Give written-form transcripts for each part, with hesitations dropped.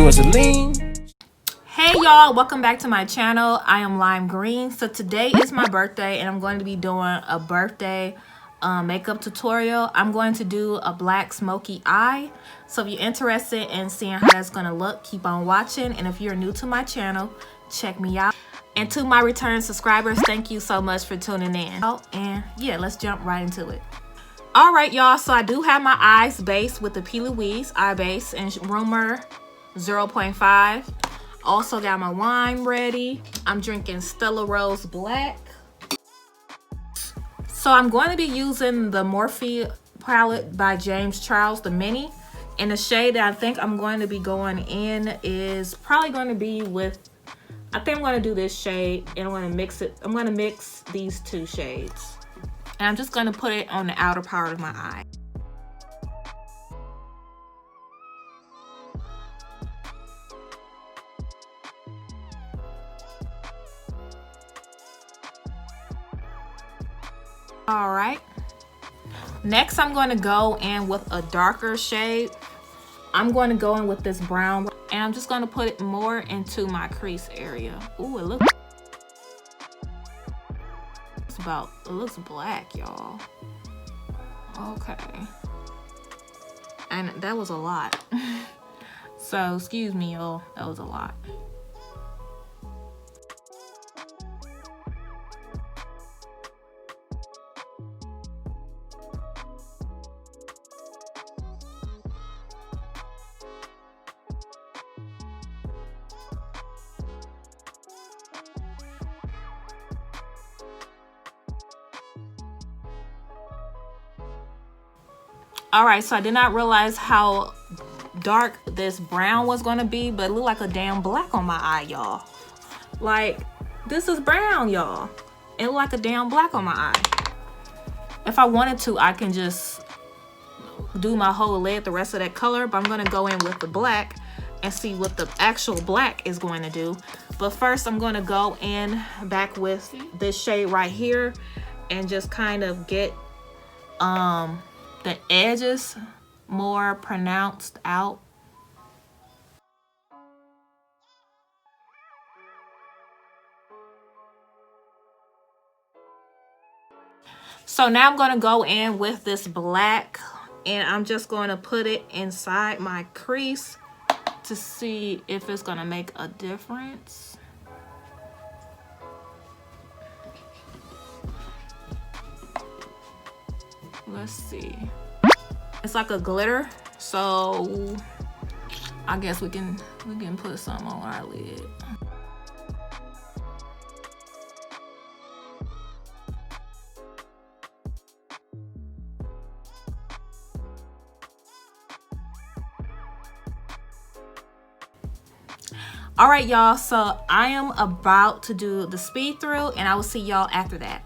was a lean. Hey y'all, welcome back to my channel. I am Lime Green. So today is my birthday and I'm going to be doing a birthday makeup tutorial. I'm going to do a black smoky eye. So if you're interested in seeing how that's going to look, keep on watching. And if you're new to my channel, check me out. And to my return subscribers, thank you so much for tuning in. Oh, and yeah, let's jump right into it. All right, y'all. So I do have my eyes base with the Louise Eyebase in Rumor 0.5. Also got my wine ready. I'm drinking Stella Rose Black. So I'm going to be using the Morphe palette by James Charles, the mini. And the shade that I think I'm going to be going in is probably going to be with, I think I'm going to do this shade and I'm going to mix it. I'm going to mix these two shades. And I'm just going to put it on the outer part of my eye. All right, next I'm going to go in with a darker shade. I'm going to go in with this brown and I'm just going to put it more into my crease area. Ooh, it looks black, y'all. Okay, and that was a lot. So excuse me, y'all, that was a lot. All right, so I did not realize how dark this brown was going to be, but it looked like a damn black on my eye, y'all. Like, this is brown, y'all. It looked like a damn black on my eye. If I wanted to, I can just do my whole lid the rest of that color, but I'm going to go in with the black and see what the actual black is going to do. But first, I'm going to go in back with this shade right here and just kind of get the edges more pronounced out. So now I'm going to go in with this black and I'm just going to put it inside my crease to see if it's going to make a difference. Let's see. It's like a glitter, so I guess we can put some on our lid. All right, y'all, so I am about to do the speed through and I will see y'all after that.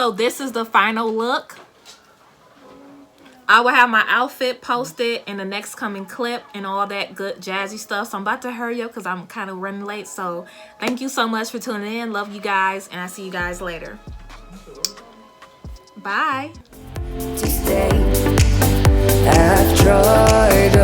So this is the final look. I will have my outfit posted in the next coming clip and all that good jazzy stuff. So I'm about to hurry up because I'm kind of running late. So thank you so much for tuning in. Love you guys, and I'll see you guys later. Bye. I've tried